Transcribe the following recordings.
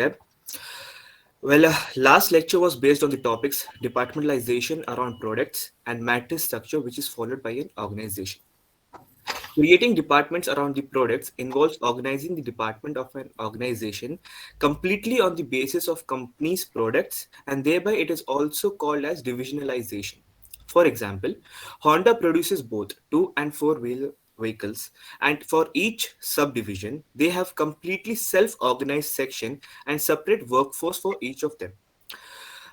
Tab. Last lecture was based on the topics departmentalization around products and matrix structure, which is followed by an organization. Creating departments around the products involves organizing the department of an organization completely on the basis of company's products, and thereby it is also called as divisionalization. For example, Honda produces both two and four-wheel vehicles, and for each subdivision, they have completely self-organized section and separate workforce for each of them.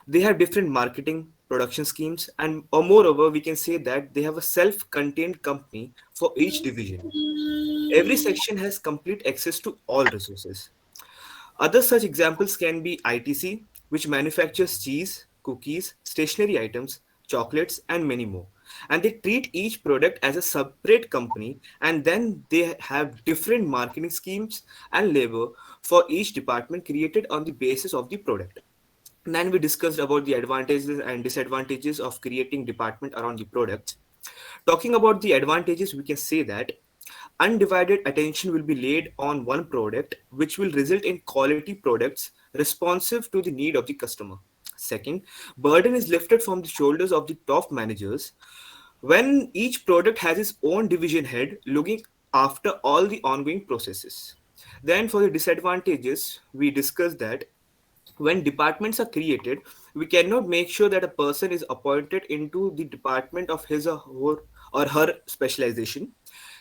They have different marketing production schemes, and or moreover we can say that they have a self-contained company for each division. Every section has complete access to all resources. Other such examples can be ITC, which manufactures cheese, cookies, stationery items, chocolates, and many more. And they treat each product as a separate company, and then they have different marketing schemes and labor for each department created on the basis of the product. Then we discussed about the advantages and disadvantages of creating department around the products. Talking about the advantages, we can say that undivided attention will be laid on one product, which will result in quality products responsive to the need of the customer. Second, burden is lifted from the shoulders of the top managers when each product has its own division head looking after all the ongoing processes. Then, for the disadvantages, we discussed that when departments are created, we cannot make sure that a person is appointed into the department of his or her specialization.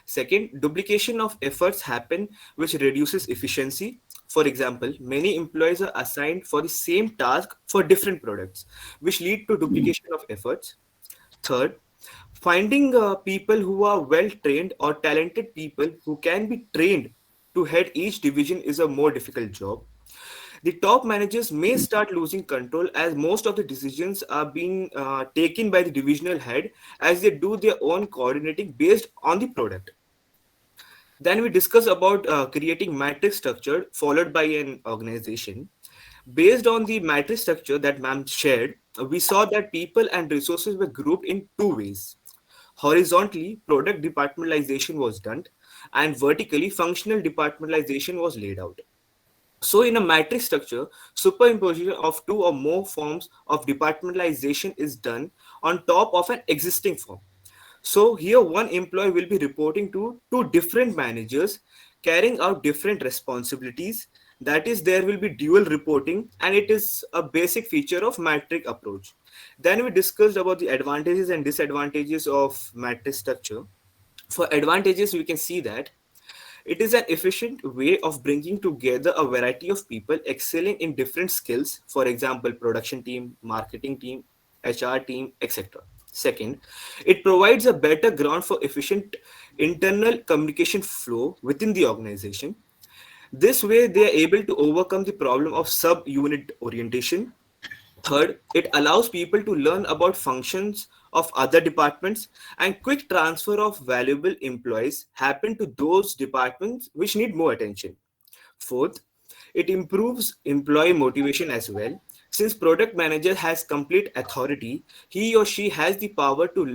Second, duplication of efforts happen, which reduces efficiency. For example, many employees are assigned for the same task for different products, which lead to duplication of efforts. Third, finding people who are well trained or talented people who can be trained to head each division is a more difficult job. The top managers may start losing control as most of the decisions are being taken by the divisional head as they do their own coordinating based on the product. Then we discuss about creating matrix structure followed by an organization. Based on the matrix structure that ma'am shared, we saw that people and resources were grouped in two ways. Horizontally, product departmentalization was done, and vertically, functional departmentalization was laid out. So, in a matrix structure, superimposition of two or more forms of departmentalization is done on top of an existing form. So, here one employee will be reporting to two different managers carrying out different responsibilities. That is, there will be dual reporting, and it is a basic feature of matrix approach. Then we discussed about the advantages and disadvantages of matrix structure. For advantages, we can see that it is an efficient way of bringing together a variety of people excelling in different skills, for example, production team, marketing team, HR team, etc. Second, it provides a better ground for efficient internal communication flow within the organization. This way, they are able to overcome the problem of sub-unit orientation. Third, it allows people to learn about functions of other departments, and quick transfer of valuable employees happen to those departments which need more attention. Fourth, it improves employee motivation as well. Since product manager has complete authority, he or she has the power to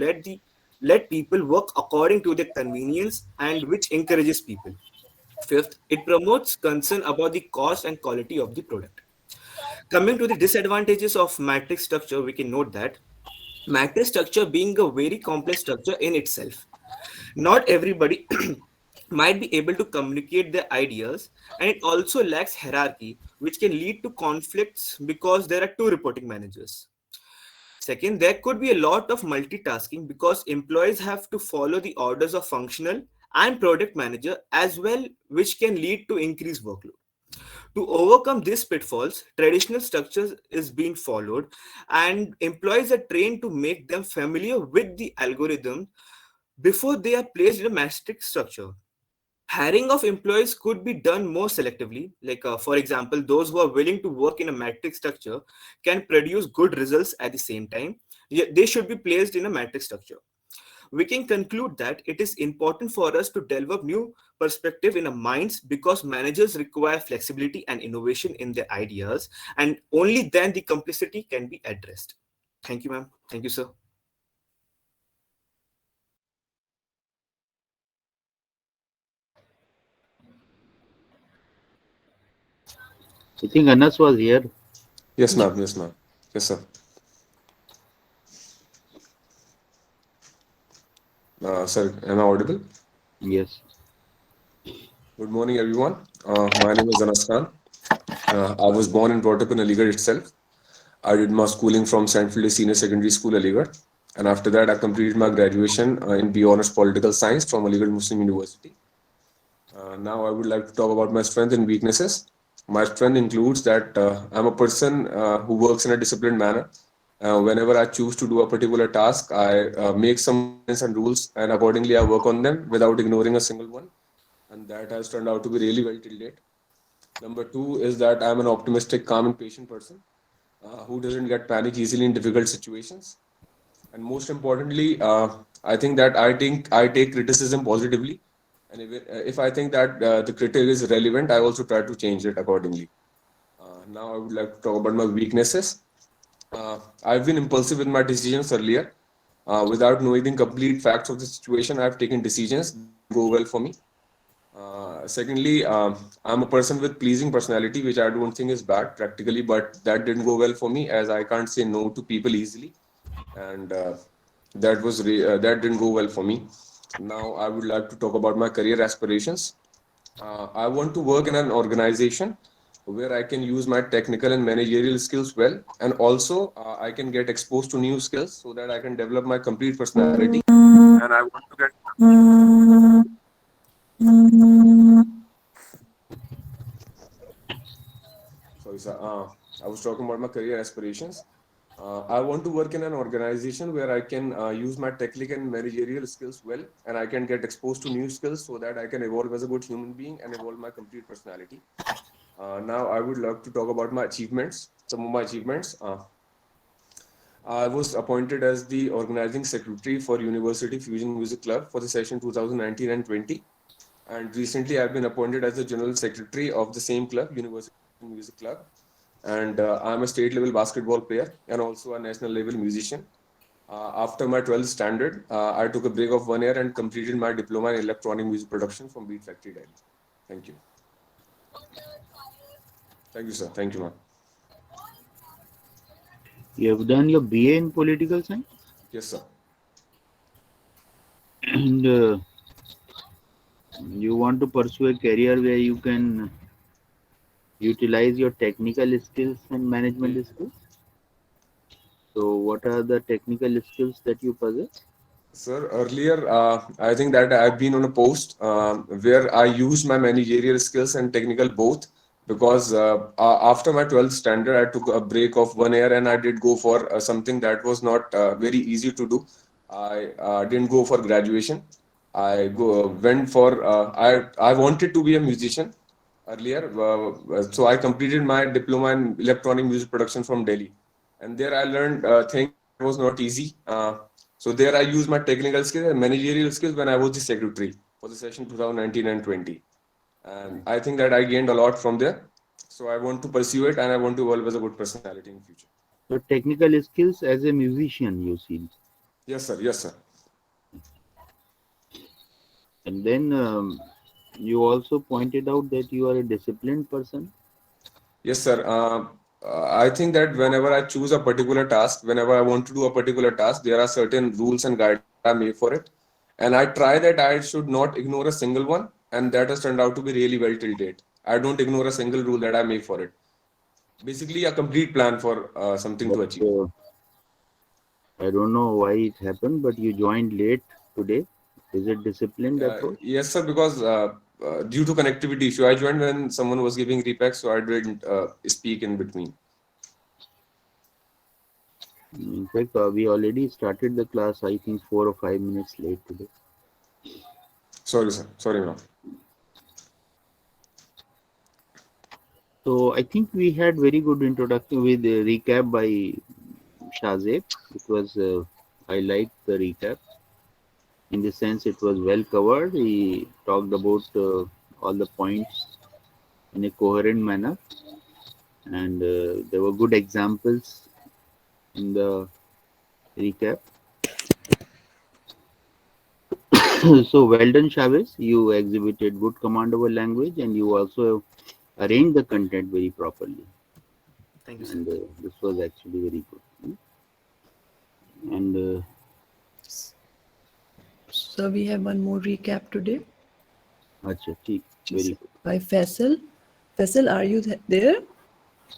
let people work according to their convenience, and which encourages people. Fifth, it promotes concern about the cost and quality of the product. Coming to the disadvantages of matrix structure, we can note that matrix structure being a very complex structure in itself, not everybody might be able to communicate their ideas, and it also lacks hierarchy, which can lead to conflicts because there are two reporting managers. Second, there could be a lot of multitasking because employees have to follow the orders of functional and product manager as well, which can lead to increased workload. To overcome these pitfalls, traditional structures is being followed, and employees are trained to make them familiar with the algorithm before they are placed in a matrix structure. Hiring of employees could be done more selectively. Like, for example, those who are willing to work in a matrix structure can produce good results at the same time. They should be placed in a matrix structure. We can conclude that it is important for us to develop new perspective in our minds because managers require flexibility and innovation in their ideas, and only then the complexity can be addressed. Thank you, ma'am. Thank you, sir. I think Anas was here. Yes, ma'am. Yes, ma'am. Yes, sir. Sir, am I audible? Yes. Good morning, everyone. My name is Anas Khan. I was born and brought up in Aligarh itself. I did my schooling from St. Philip Senior Secondary School, Aligarh. And after that, I completed my graduation in B Honors Political Science from Aligarh Muslim University. Now, I would like to talk about my strengths and weaknesses. My strength includes that I'm a person who works in a disciplined manner. Whenever I choose to do a particular task, I make some guidelines and rules, and accordingly, I work on them without ignoring a single one. And that has turned out to be really well till date. Number two is that I'm an optimistic, calm, and patient person who doesn't get panic easily in difficult situations. And most importantly, I think that I take criticism positively, and if I think that the critic is relevant, I also try to change it accordingly. Now I would like to talk about my weaknesses. I've been impulsive with my decisions earlier. Without knowing the complete facts of the situation, I've taken decisions that didn't go well for me. Secondly, I'm a person with pleasing personality, which I don't think is bad practically, but that didn't go well for me as I can't say no to people easily, and that didn't go well for me. Now I would like to talk about my career aspirations. I want to work in an organization where I can use my technical and managerial skills well, and also I can get exposed to new skills so that I can develop my complete personality. And I want to get sorry, sir. I was talking about my career aspirations. I want to work in an organization where I can use my technical and managerial skills well, and I can get exposed to new skills so that I can evolve as a good human being and evolve my complete personality. Now, I would love to talk about my achievements, some of my achievements. I was appointed as the organizing secretary for University Fusion Music Club for the session 2019 and 20. And recently, I've been appointed as the general secretary of the same club, University Fusion Music Club. And I'm a state level basketball player and also a national level musician. After my 12th standard, I took a break of 1 year and completed my diploma in electronic music production from Beat Factory, Delhi. Thank you. Thank you, sir. Thank you, ma'am. You have done your BA in political science, Yes, sir. and you want to pursue a career where you can utilize your technical skills and management skills. So, what are the technical skills that you possess? Sir, earlier, I think that I've been on a post where I used my managerial skills and technical both because after my 12th standard, I took a break of 1 year and I did go for something that was not very easy to do. I didn't go for graduation. Went for I wanted to be a musician earlier, so I completed my diploma in electronic music production from Delhi, and there I learned things that was not easy. So there I used my technical skills and managerial skills when I was the secretary for the session 2019 and 20. And I think that I gained a lot from there. So I want to pursue it and I want to evolve as a good personality in future. So, technical skills as a musician, you see. Yes, sir. Yes, sir. And then you also pointed out that you are a disciplined person. Yes, sir. I think that whenever I choose a particular task, whenever I want to do a particular task, there are certain rules and guidelines that I make for it. And I try that I should not ignore a single one. And that has turned out to be really well till date. I don't ignore a single rule that I make for it. Basically, a complete plan for something But to achieve. I don't know why it happened, but you joined late today. Is it disciplined approach? Yes, sir, because due to connectivity issue, I joined when someone was giving repack, so I didn't speak in between. In fact, we already started the class, I think, 4 or 5 minutes late today. Sorry, sir. Sorry, ma'am. So I think we had very good introduction with a recap by Shazeb. It was, I liked the recap in the sense it was well covered. He talked about all the points in a coherent manner, and there were good examples in the recap. So well done, Chavez. You exhibited good command over language, and you also arranged the content very properly, Thank you, sir. and this was actually very good. And So we have one more recap today, acha, theek, which is very good. by Faisal. Faisal, are you there?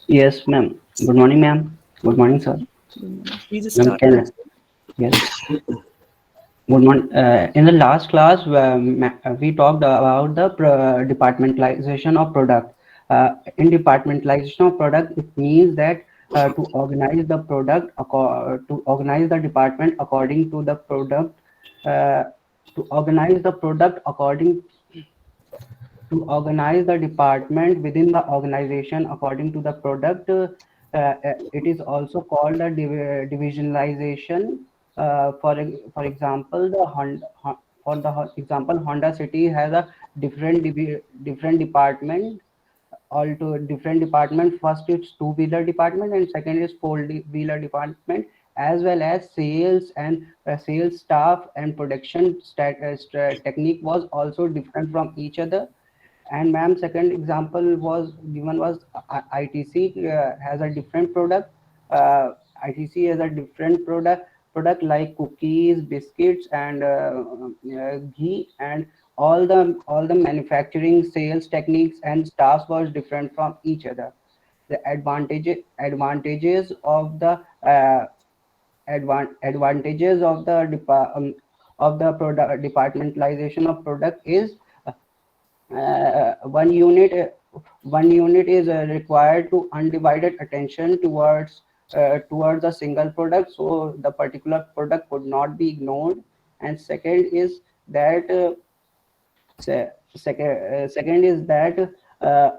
Yes, ma'am. Good morning, ma'am. Good morning, sir. Good morning. Please Ma'am, start. can yes. Good morning. In the last class, we talked about the departmentalization of product. In departmentalization of product, it means that to organize the department according to the product, uh, to organize the product according to organize the department within the organization according to the product. It is also called a divisionalization. For example, Honda City has a different department. All to different department. First, it's two-wheeler department, and second is four-wheeler department, as well as sales and sales staff and production technique was also different from each other. And ma'am, second example was given was ITC has a different product. ITC has a different product like cookies, biscuits, and ghee, and all the manufacturing, sales techniques, and staffs was different from each other. The advantages of the product departmentalization of product is uh, one unit one unit is required to undivided attention towards a single product, so the particular product could not be ignored. And second is that second is that uh,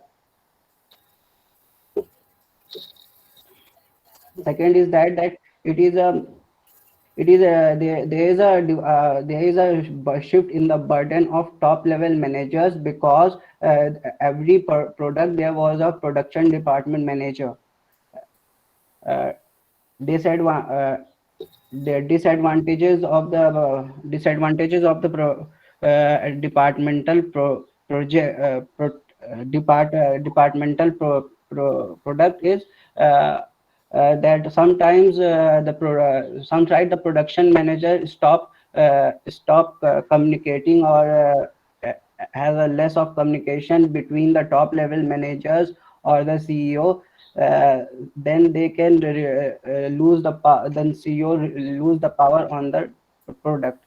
second is that it is a there is a shift in the burden of top level managers, because every product there was a production department manager. uh, disadva- uh, the disadvantages of the departmental project product is uh, that sometimes the production manager stop communicating, or has a less of communication between the top level managers or the CEO. Then they can lose the then CEO lose the power on the product.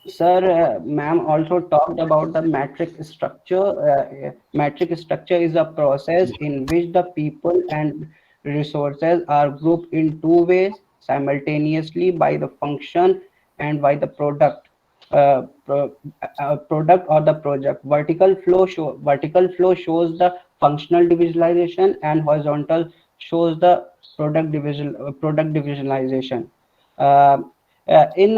Sir, ma'am also talked about the matrix structure. Matrix structure is a process in which the people and resources are grouped in two ways simultaneously, by the function and by the product. Product or the project. Vertical flow shows the functional divisionalization, and horizontal shows the product divisionalization. Uh, in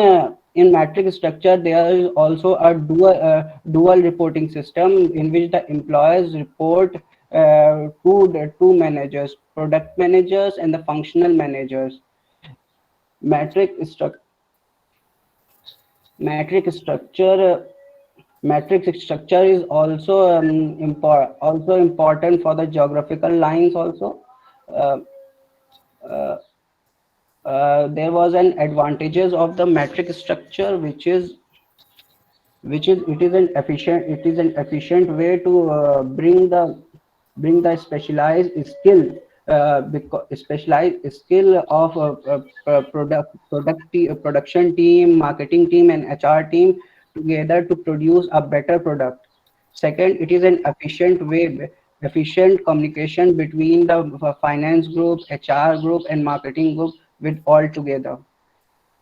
matrix structure, there is also a dual reporting system in which the employees report to the two managers, product managers and the functional managers. Matrix structure matrix structure matrix structure is also also important for the geographical lines also. uh, there was an advantages of the matrix structure, which is an efficient way to bring the specialized skill of production team, marketing team, and HR team together to produce a better product. Second, it is an efficient communication between the finance group, HR group, and marketing group with all together.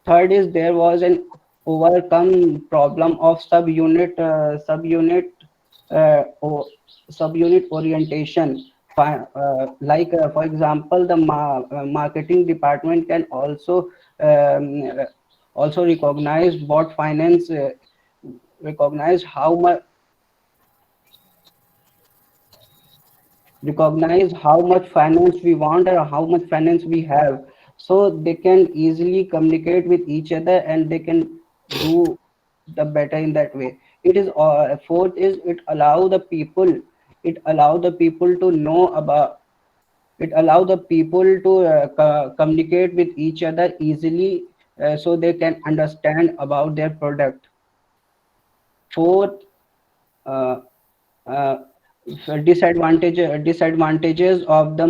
Third is there was an overcome problem of uh, o- subunit orientation. For example, the marketing department can also recognize what finance recognize how much recognize how much finance we want or how much finance we have, so they can easily communicate with each other and they can do the better in that way. it is fourth is it allow the people to know about it allow the people to communicate with each other easily, so they can understand about their product. Fourth, uh, uh, disadvantages of the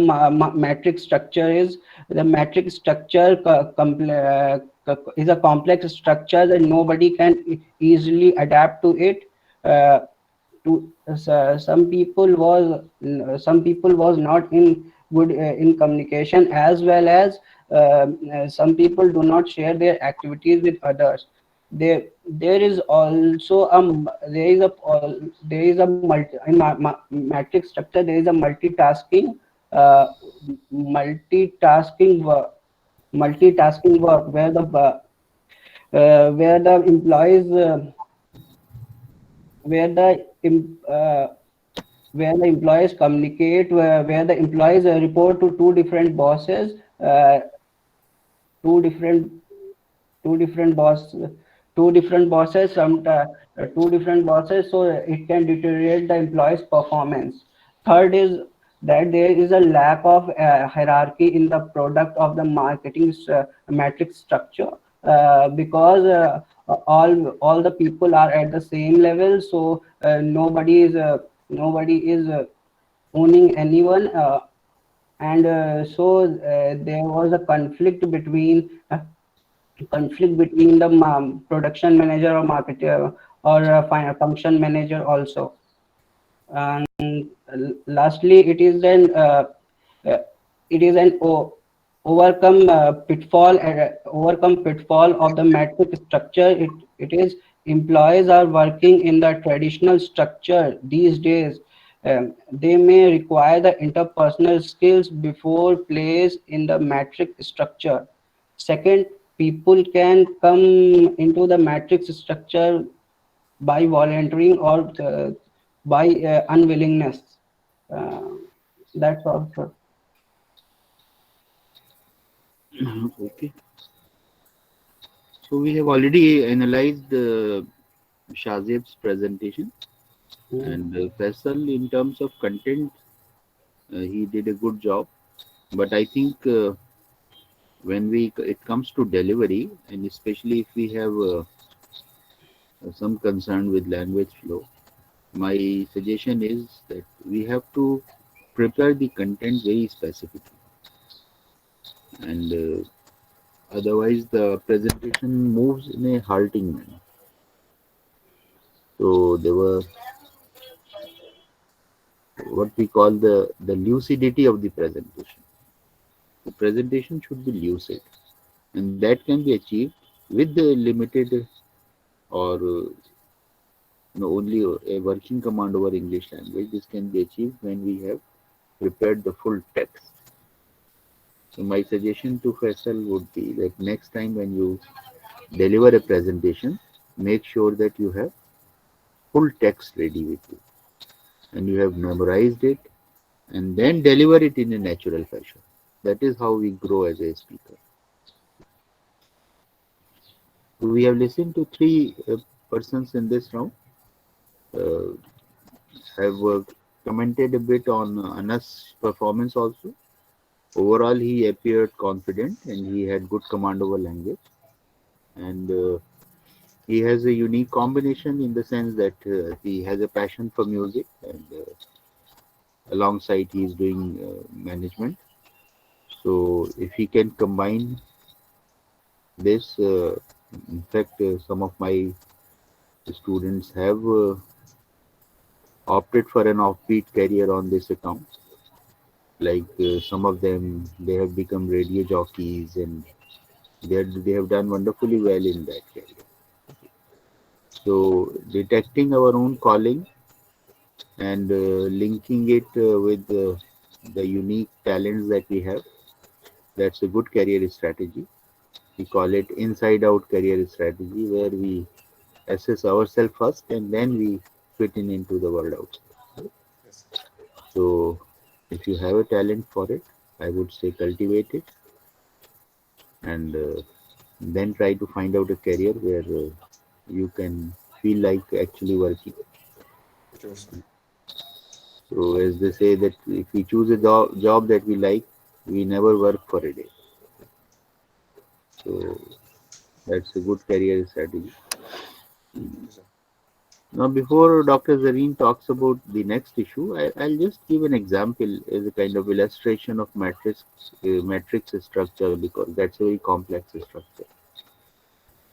matrix structure is the matrix structure is a complex structure that nobody can easily adapt to it. uh, some people was not in good in communication, as well as some people do not share their activities with others. There is also there is a matrix structure. There is a uh, multitasking work multitasking work where the employees where the em- where the employees communicate, where the employees report to uh, two different two different boss two different bosses some two different bosses, so it can deteriorate the employees performance. Third is that there is a lack of hierarchy in the product of the marketing matrix structure, because all the people are at the same level, so nobody is owning anyone, and so there was a conflict between the production manager or marketer or function manager also. And lastly, uh, it is an overcome pitfall of the matrix structure. It is employees are working in the traditional structure these days. They may require the interpersonal skills before place in the matrix structure. Second, people can come into the matrix structure by volunteering or by unwillingness. Uh, that's all, sir. Okay. So we have already analyzed Shazib's presentation, Mm. and Faisal, in terms of content, he did a good job. But I think when it comes to delivery, and especially if we have some concern with language flow, my suggestion is that we have to prepare the content very specifically, and otherwise the presentation moves in a halting manner. So there were what we call the lucidity of the presentation. The presentation should be lucid, and that can be achieved with the limited or only a working command over English language. This can be achieved when we have prepared the full text. So my suggestion to Faisal would be that next time when you deliver a presentation, make sure that you have full text ready with you and you have memorized it, and then deliver it in a natural fashion. That is how we grow as a speaker. So we have listened to three persons in this round. Uh, have commented a bit on Anas' performance also. Overall, he appeared confident and he had good command over language. And he has a unique combination in the sense that he has a passion for music, and alongside he is doing management. So if he can combine this, in fact, some of my students have opted for an offbeat career on this account. Like some of them, they have become radio jockeys, and they have done wonderfully well in that career. So detecting our own calling and linking it with the unique talents that we have, that's a good career strategy. We call it inside out career strategy, where we assess ourselves first and then we fit in into the world outside. Yes. So if you have a talent for it, I would say cultivate it, and then try to find out a career where you can feel like actually working. Sure, sir. So as they say that if we choose a job that we like, we never work for a day. So that's a good career strategy. Okay, sir. Now, before Dr. Zareen talks about the next issue, I'll just give an example as a kind of illustration of matrix structure because that's a very complex structure.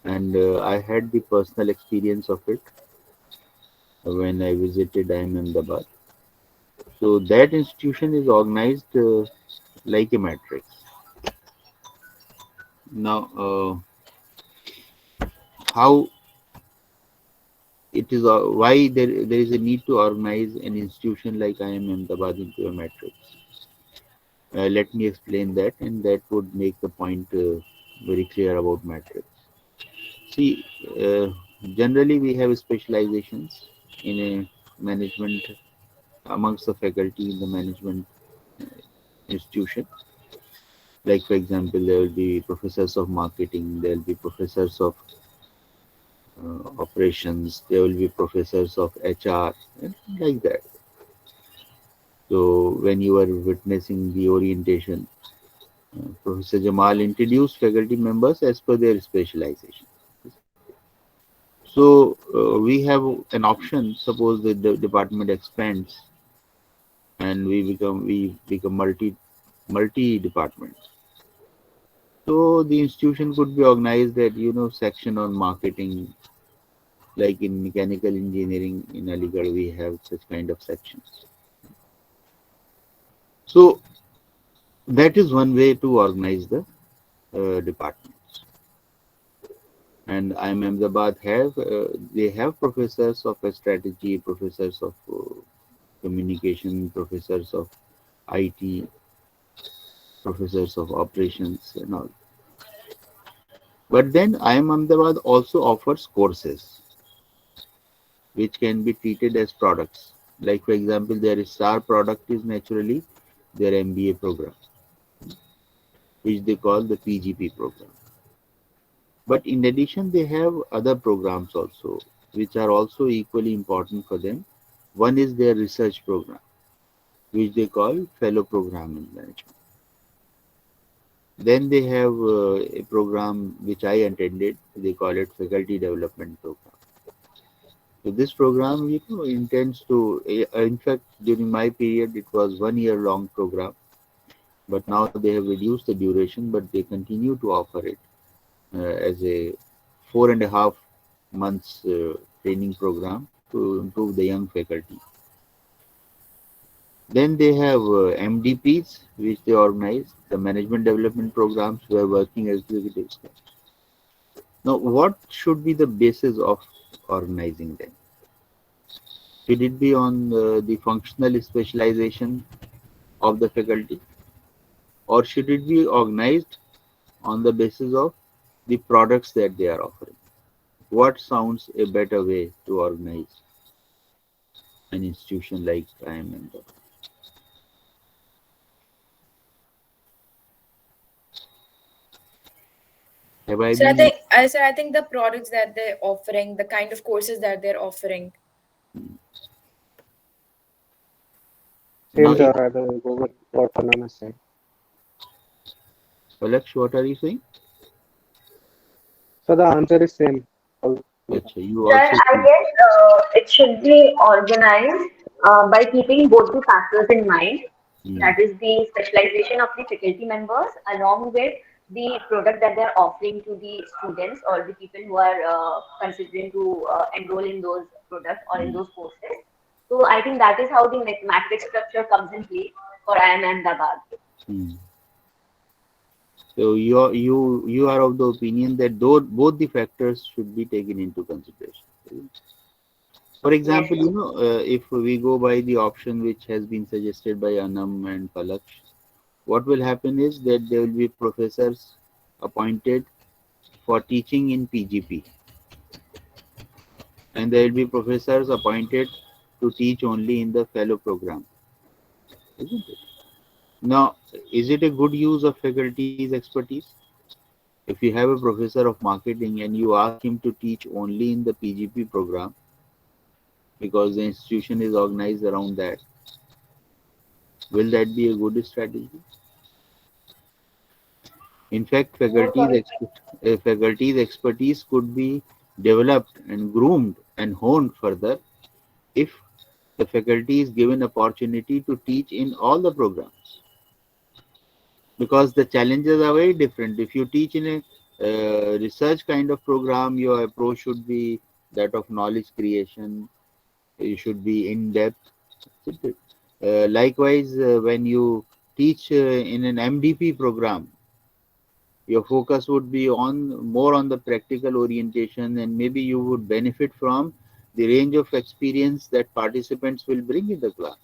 And I had the personal experience of it when I visited Ahmedabad. So that institution is organized like a matrix. Now, how it is why there is a need to organize an institution like IIM Ahmedabad into a matrix. Let me explain that, and that would make the point very clear about matrix. See, uh, generally we have specializations in a management amongst the faculty in the management institution. Like for example, there will be professors of marketing, there will be professors of operations, there will be professors of HR, and like that. So when you are witnessing the orientation, Professor Jamal introduced faculty members as per their specialization. So we have an option. Suppose the department expands and we become multi department. So the institution could be organized that section on marketing, like in mechanical engineering in Aligarh we have such kind of sections. So that is one way to organize the departments. And IIM Ahmedabad they have professors of strategy, professors of communication, professors of IT, professors of operations, and all. But then IIM Ahmedabad also offers courses which can be treated as products. Like for example, their star product is naturally their MBA program, which they call the PGP program. But in addition, they have other programs also, which are also equally important for them. One is their research program, which they call Fellow Program in Management. Then they have a program which I attended. They call it Faculty Development Program. So this program, intends to. In fact, during my period, it was 1 year long program. But now they have reduced the duration, but they continue to offer it as a 4.5 months training program to improve the young faculty. Then they have MDPs, which they organize, the management development programs who are working executives. Now, what should be the basis of organizing them? Should it be on the functional specialization of the faculty, or should it be organized on the basis of the products that they are offering? What sounds a better way to organize an institution like IIM? Have I So I been? think I think the products that they're offering, the kind of courses that they're offering. Now, Same, sir. I will go with what Anand is saying. Palaksh, what are you saying? So the answer is same. All Achha, you Sir, also I think. guess it should be organized by keeping both the factors in mind. Hmm, That is the specialization of the faculty members along with the product that they're offering to the students or the people who are considering to enroll in those products or in hmm, those courses. So I think that is how the matrix structure comes in play for IIM Ahmedabad. hmm. So you are of the opinion that though both the factors should be taken into consideration. For Yes, example, sir. if we go by the option which has been suggested by Anam and Palaksh, what will happen is that there will be professors appointed for teaching in PGP, and there will be professors appointed to teach only in the fellow program, isn't it? Now, is it a good use of faculty's expertise? If you have a professor of marketing and you ask him to teach only in the PGP program because the institution is organized around that, will that be a good strategy? In fact, faculty's expertise could be developed and groomed and honed further if the faculty is given opportunity to teach in all the programs, because the challenges are very different. If you teach in a research kind of program, your approach should be that of knowledge creation. You should be in depth. Likewise, when you teach in an MDP program, your focus would be on more on the practical orientation, and maybe you would benefit from the range of experience that participants will bring in the class,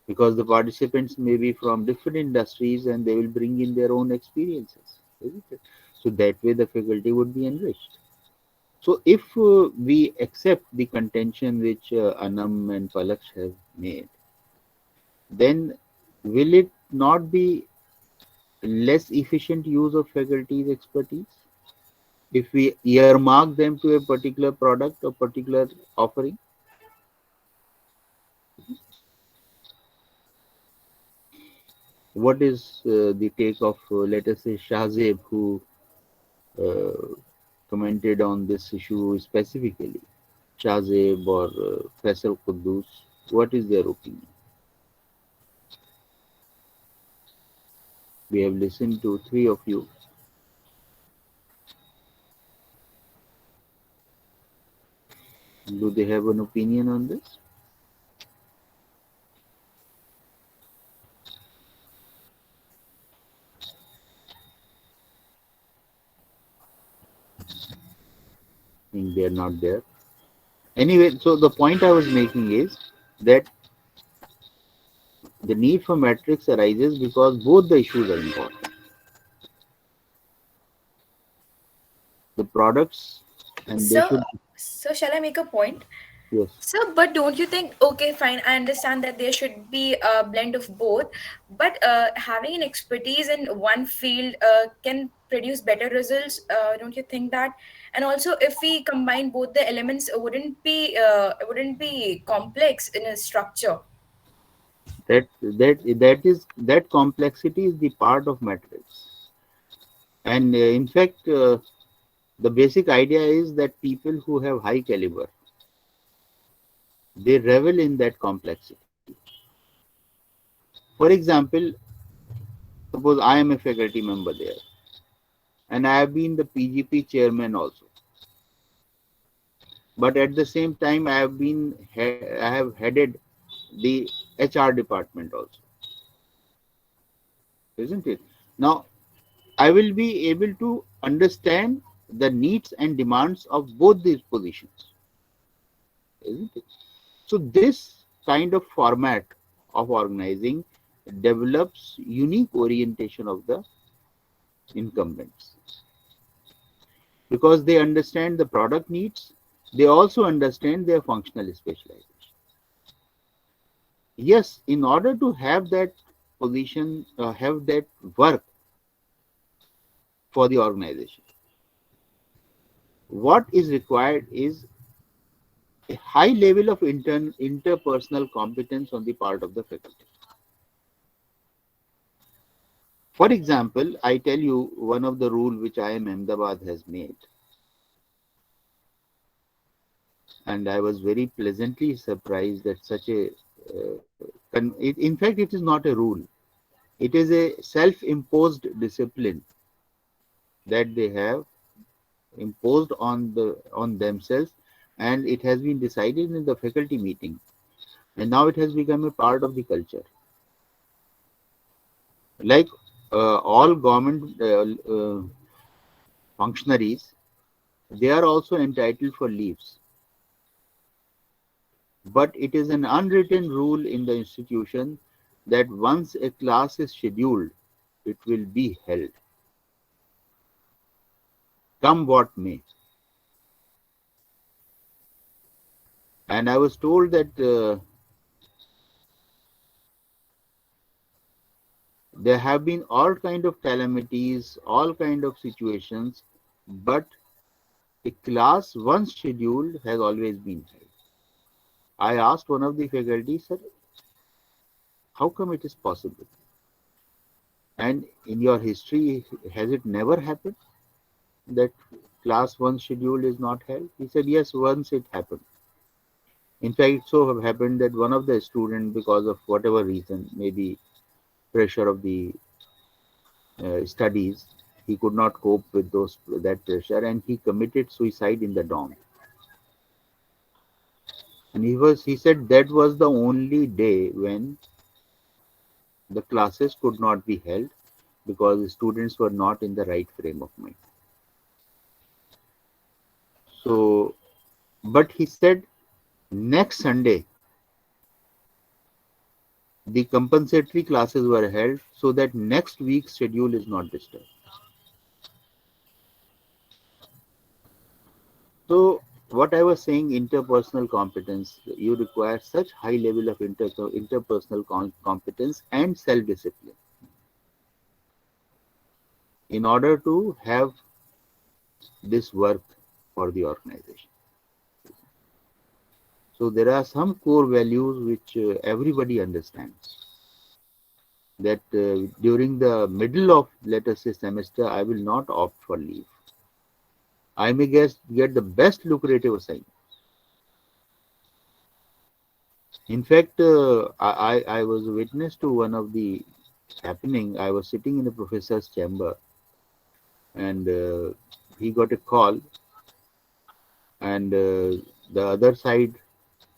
because the participants may be from different industries and they will bring in their own experiences, isn't it? So that way the faculty would be enriched. So if we accept the contention which Anam and Palaksh have made, then will it not be less efficient use of faculty's expertise if we earmark them to a particular product or particular offering? What is the take of, let us say, Shahzeb, who uh, commented on this issue specifically? Shahzeb or Faisal Quddus, what is their opinion? We have listened to three of you. Do they have an opinion on this? I think they are not there. Anyway, so the point I was making is that the need for metrics arises because both the issues are important. The products, and they So, should, so shall I make a point? yes, So, but don't you think, okay, fine, I understand that there should be a blend of both, but having an expertise in one field can produce better results, don't you think that? And also, if we combine both the elements, it wouldn't be complex in a structure. that complexity is the part of metrics. And in fact, the basic idea is that people who have high caliber, they revel in that complexity. For example, suppose I am a faculty member there, and I have been the PGP chairman also. But at the same time, I have headed the HR department also, isn't it? Now, I will be able to understand the needs and demands of both these positions, isn't it? So this kind of format of organizing develops unique orientation of the incumbents, because they understand the product needs, they also understand their functional specialization. Yes, in order to have that position, have that work for the organization, what is required is a high level of interpersonal competence on the part of the faculty. For example, I tell you one of the rule which IIM Ahmedabad has made, and I was very pleasantly surprised that such a, in fact, it is not a rule. It is a self-imposed discipline that they have imposed on themselves, and it has been decided in the faculty meeting, and now it has become a part of the culture. Like all government functionaries, they are also entitled for leaves, but it is an unwritten rule in the institution that once a class is scheduled, it will be held, come what may. And I was told that There have been all kind of calamities, all kind of situations, but a class once scheduled has always been held. I asked one of the faculty, sir, how come it is possible? And in your history, has it never happened that class one schedule is not held? He said, yes, once it happened. In fact, it so have happened that one of the students, because of whatever reason, maybe pressure of the studies, he could not cope with that pressure, and he committed suicide in the dorm. And he said that was the only day when the classes could not be held because the students were not in the right frame of mind. So, but he said next Sunday the compensatory classes were held so that next week's schedule is not disturbed. So what I was saying, interpersonal competence, you require such high level of interpersonal competence and self-discipline in order to have this work for the organization. So there are some core values which everybody understands. That during the middle of, let us say, semester, I will not opt for leave. I may get the best lucrative assignment. In fact, I was a witness to one of the happening. I was sitting in a professor's chamber, and he got a call, and the other side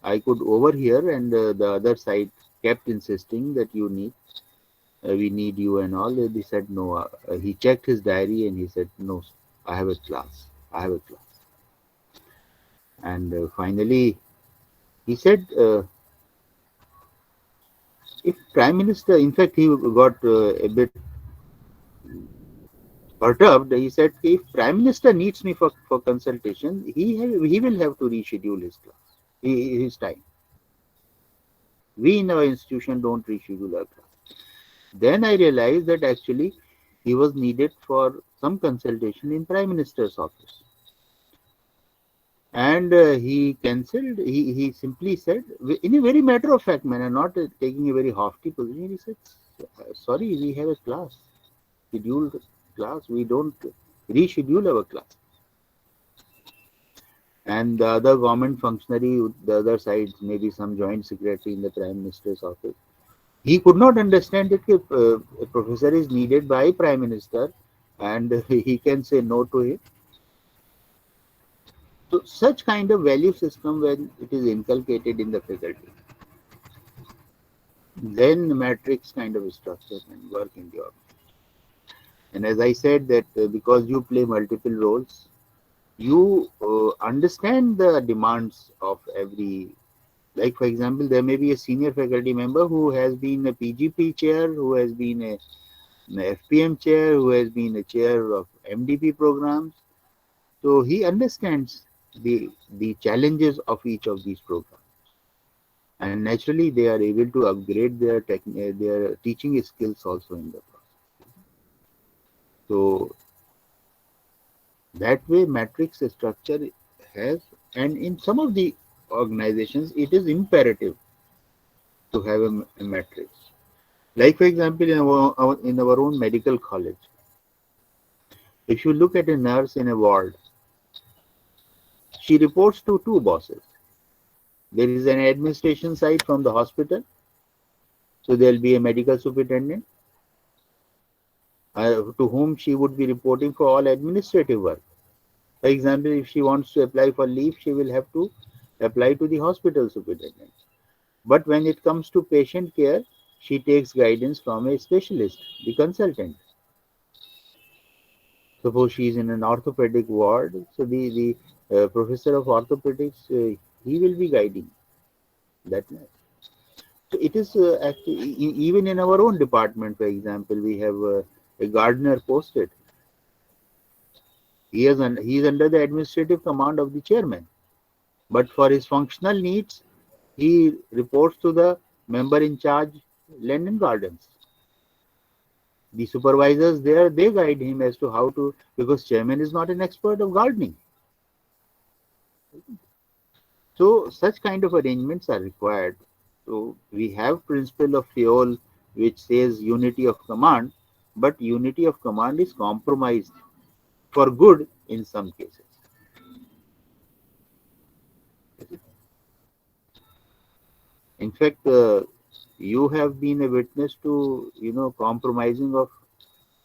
I could overhear, and the other side kept insisting that we need you and all. And he said no. He checked his diary and he said no. I have a class. I have a class. And finally, he said, if Prime Minister, in fact, he got a bit perturbed. He said, if Prime Minister needs me for consultation, he will have to reschedule his class, his time. We in our institution don't reschedule our class. Then I realized that actually he was needed for some consultation in Prime Minister's office. And he cancelled. He simply said, in a very matter of fact manner, not taking a very haughty position, he said, sorry, we have a class, scheduled class. We don't reschedule our class. And the other government functionary, the other side, maybe some joint secretary in the Prime Minister's office, he could not understand that a professor is needed by Prime Minister and he can say no to it. So such kind of value system, when it is inculcated in the faculty, then matrix kind of structure can work in the organization. And as I said that because you play multiple roles, you understand the demands of every, like for example, there may be a senior faculty member who has been a PGP chair, who has been an FPM chair, who has been a chair of MDP programs. So he understands the challenges of each of these programs. And naturally, they are able to upgrade their teaching skills also in the process. So that way, matrix structure has, and in some of the organizations, it is imperative to have a matrix. Like for example, in our own medical college, if you look at a nurse in a ward, she reports to two bosses. There is an administration side from the hospital, so there will be a medical superintendent to whom she would be reporting for all administrative work. For example, if she wants to apply for leave, she will have to apply to the hospital superintendent. But when it comes to patient care, she takes guidance from a specialist, the consultant. Suppose she is in an orthopedic ward, so the professor of orthopedics, he will be guiding that. So it is actually, even in our own department, for example, we have a gardener posted. He is under the administrative command of the chairman, but for his functional needs, he reports to the member in charge land and gardens. The supervisors there, they guide him as to how to, because chairman is not an expert of gardening. So such kind of arrangements are required. So we have principle of Fiol which says unity of command, but unity of command is compromised for good in some cases. In fact, you have been a witness to compromising of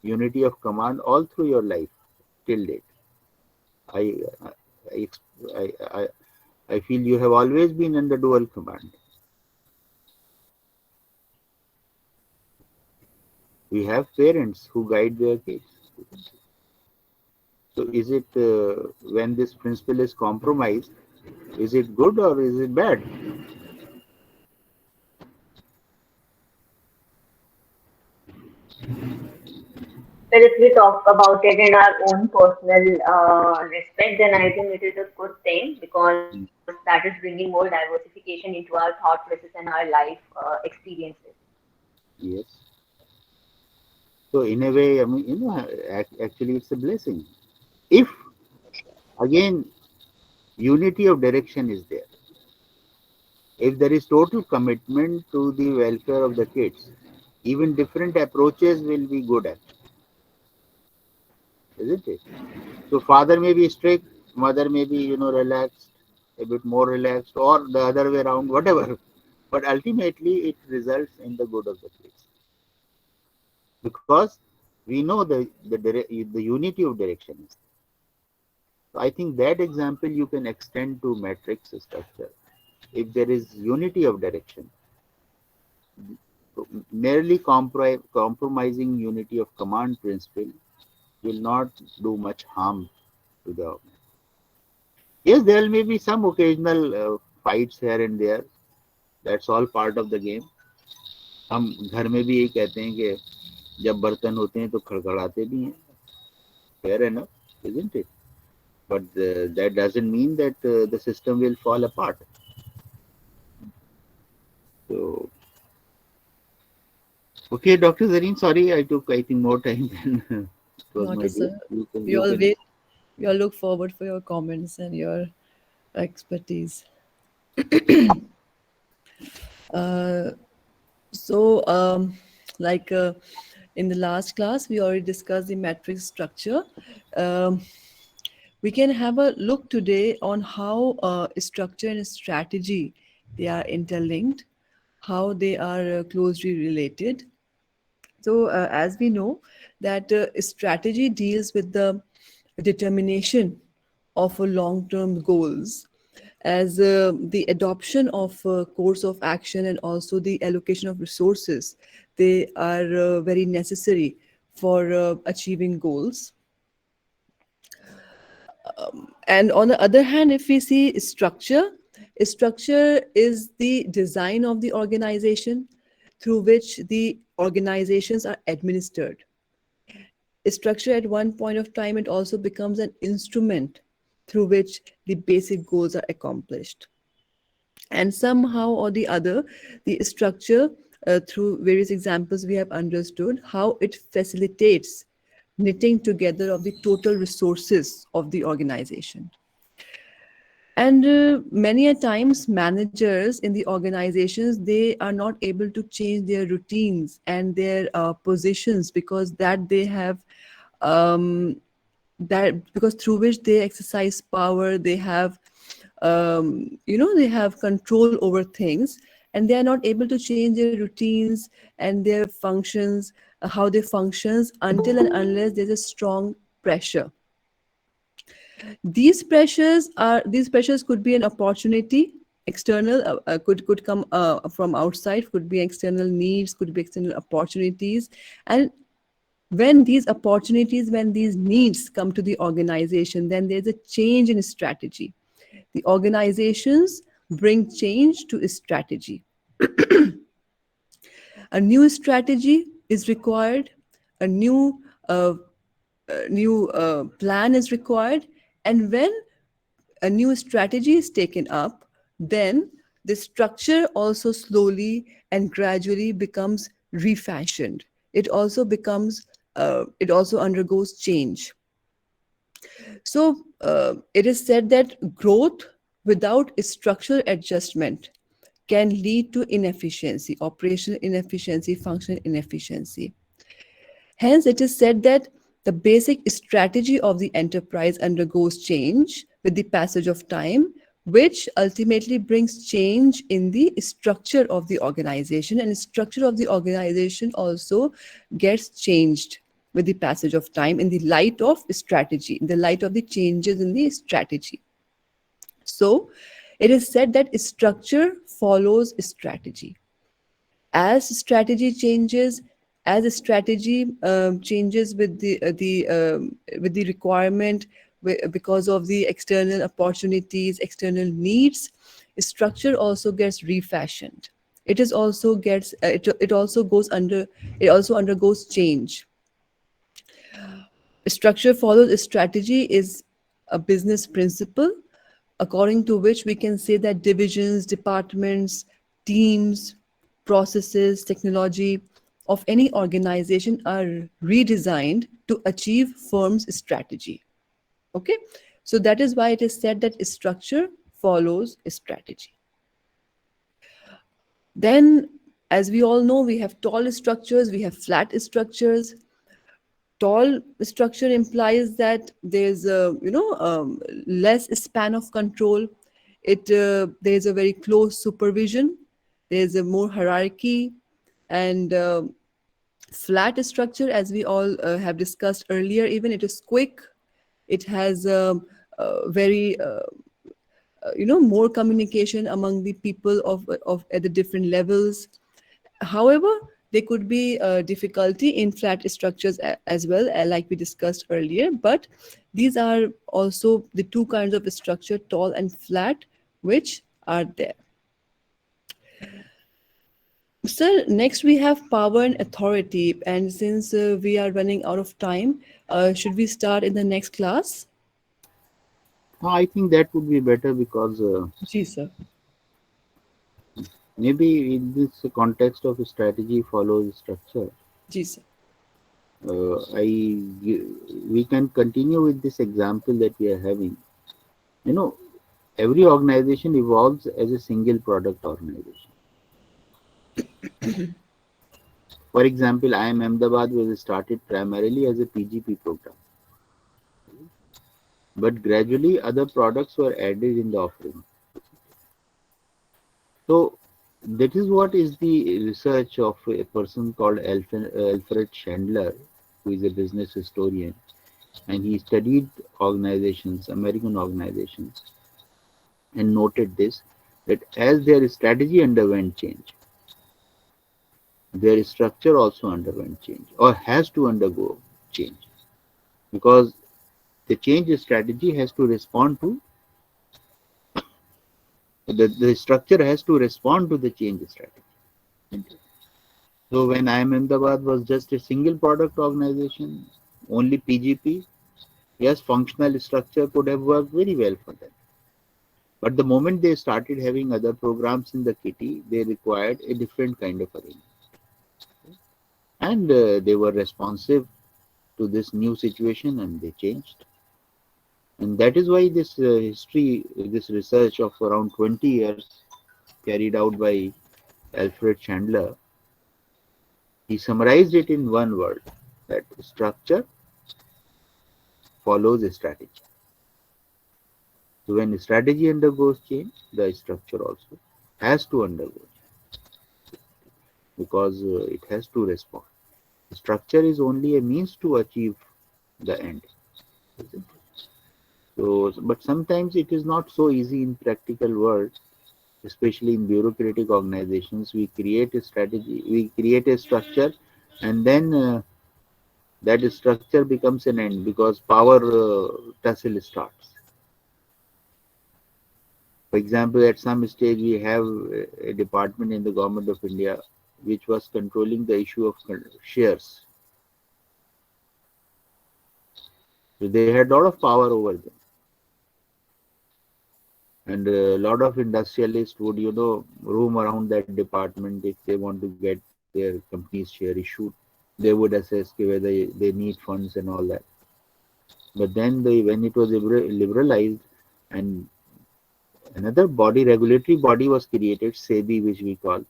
unity of command all through your life till date. I I, I, I I feel you have always been under dual command. We have parents who guide their kids. So is it when this principle is compromised, is it good or is it bad? But if we talk about it in our own personal respect, then I think it is a good thing because that is bringing more diversification into our thought process and our life experiences. Yes. So in a way, I mean, actually it's a blessing. If again unity of direction is there, if there is total commitment to the welfare of the kids, even different approaches will be good at, isn't it? So father may be strict, mother may be, relaxed, a bit more relaxed, or the other way around, whatever. But ultimately, it results in the good of the kids because we know the unity of direction is. So I think that example you can extend to matrix structure. If there is unity of direction, so merely compromising unity of command principle will not do much harm to the. Yes, there may be some occasional fights here and there. That's all part of the game. हम घर में भी यही कहते हैं कि जब बर्तन होते हैं तो खड़खड़ाते भी हैं. Fair enough, isn't it? But that doesn't mean that the system will fall apart. So, okay, Dr. Zareen, sorry I took, I think, more time than it was Not my a due. sir. We You all can. wait. We all look forward for your comments and your expertise. Uh, so, like in the last class, we already discussed the matrix structure. Um, we can have a look today on how structure and strategy they are interlinked, how they are closely related. So, as we know, that strategy deals with the determination of long-term goals, as the adoption of course of action and also the allocation of resources. They are very necessary for achieving goals. And on the other hand, if we see structure is the design of the organization through which the organizations are administered. Structure at one point of time, it also becomes an instrument through which the basic goals are accomplished. And somehow or the other, the structure, through various examples, we have understood how it facilitates knitting together of the total resources of the organization. And many a times managers in the organizations, they are not able to change their routines and their positions, because that they have that because through which they exercise power, they have they have control over things, and they are not able to change their routines and their functions, how they functions, until and unless there's a strong pressure. These pressures could be an opportunity, external, could come from outside, could be external needs, could be external opportunities. And when these needs come to the organization, then there's a change in strategy. The organizations bring change to strategy. A new strategy is required, a uh, new plan is required. And when a new strategy is taken up, then the structure also slowly and gradually becomes refashioned. it also it also undergoes change. So it is said that growth without structural adjustment can lead to inefficiency, operational inefficiency, functional inefficiency. Hence, it is said that the basic strategy of the enterprise undergoes change with the passage of time, which ultimately brings change in the structure of the organization. And the structure of the organization also gets changed with the passage of time in the light of strategy, in the light of the changes in the strategy. So, it is said that structure follows strategy. As strategy changes, as a strategy changes with the requirement, because of the external opportunities, external needs, structure also gets refashioned. It is also gets it also goes under, it also undergoes change. Structure follows a strategy is a business principle according to which we can say that divisions, departments, teams, processes, technology of any organization are redesigned to achieve firm's strategy. Okay, so that is why it is said that structure follows strategy. Then, as we all know, we have tall structures, we have flat structures. Tall structure implies that there's a less span of control. It There's a very close supervision, there's a more hierarchy. And flat structure, as we all have discussed earlier, even it is quick, it has very more communication among the people of at the different levels. However, there could be difficulty in flat structures as well, like we discussed earlier. But these are also the two kinds of structure, tall and flat, which are there. Sir, next we have power and authority. And since we are running out of time, should we start in the next class? I think that would be better because Ji, sir. maybe in this context of strategy follows structure. Ji, sir. Uh, I we can continue with this example that we are having. You know, every organization evolves as a single product organization. For example, IIM Ahmedabad was started primarily as a PGP program, but gradually other products were added in the offering. So that is what is the research of a person called Alfred Chandler, who is a business historian, and he studied organizations, American organizations, and noted this, that as their strategy underwent change, their structure also underwent change or has to undergo change, because the change strategy has to respond to the structure has to respond to the change strategy. So when IIM Ahmedabad was just a single product organization, only PGP, yes, functional structure could have worked very well for them. But the moment they started having other programs in the kitty, they required a different kind of arrangement. And they were responsive to this new situation and they changed. And that is why this this research of around 20 years carried out by Alfred Chandler, he summarized it in one word, that structure follows a strategy. So when strategy undergoes change, the structure also has to undergo because it has to respond. Structure is only a means to achieve the end. So, but sometimes it is not so easy in practical world, especially in bureaucratic organizations. We create a strategy, we create a structure, and then that structure becomes an end because power tussle starts. For example, at some stage, we have a department in the government of India which was controlling the issue of shares. So they had a lot of power over them. And a lot of industrialists would, roam around that department if they want to get their company's share issued. They would assess whether they need funds and all that. But then when it was liberalized, and another body, regulatory body was created, SEBI, which we call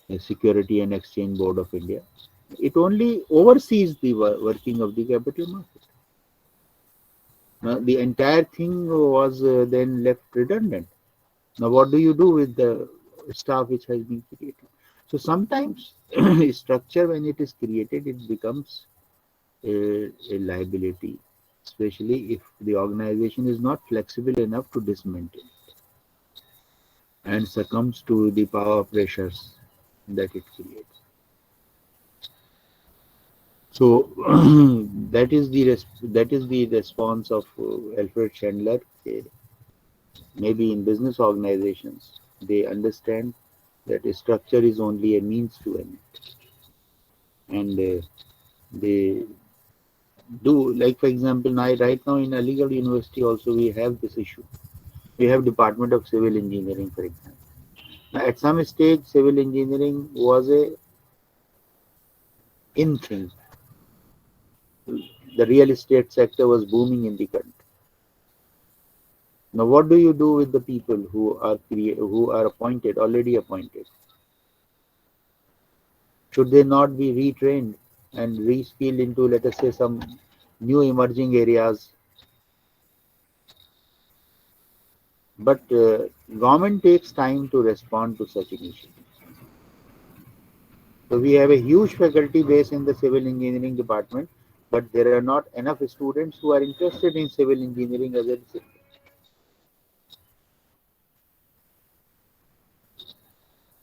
the Security and Exchange Board of India. It only oversees the working of the capital market. Now, the entire thing was then left redundant. Now, what do you do with the staff which has been created? So sometimes structure, when it is created, it becomes a liability, especially if the organization is not flexible enough to dismantle and succumbs to the power pressures that it creates. So that is the response of Alfred Chandler. Maybe in business organizations, they understand that a structure is only a means to an end, and they do, like for example, now right now in Aligarh University also we have this issue. We have Department of Civil Engineering, for example. Now, at some stage, civil engineering was a in thing. The real estate sector was booming in the country. Now, what do you do with the people who are appointed, already appointed? Should they not be retrained and reskilled into, let us say, some new emerging areas? But government takes time to respond to such initiatives. So we have a huge faculty base in the civil engineering department, but there are not enough students who are interested in civil engineering as a discipline.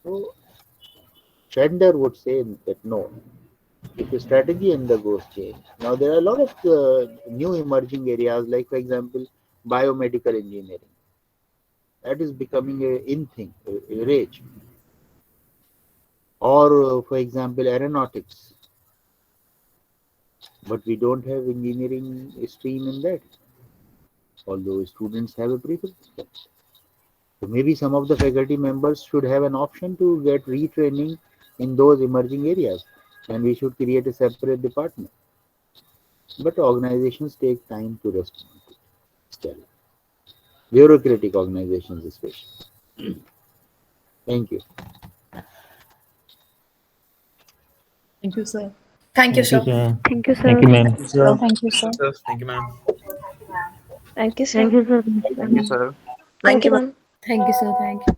So Chandler would say that no, if the strategy undergoes change. Now there are a lot of new emerging areas, like for example, biomedical engineering. That is becoming a in thing, a rage. Or for example, aeronautics. But we don't have engineering stream in that, although students have a preference. So maybe some of the faculty members should have an option to get retraining in those emerging areas, and we should create a separate department. But organizations take time to respond to still. Bureaucratic organizations especially. Thank you. Thank you, sir. Thank you, Thank you, sir. sir. Thank you, Thank sir. you, ma'am. Sir, Thank you, sir. Sir, thank you, ma'am. Thank you, Thank sir. you, sir. Thank you, sir. Thank Thank you, you, ma'am. ma'am. Thank you, sir. Thank you.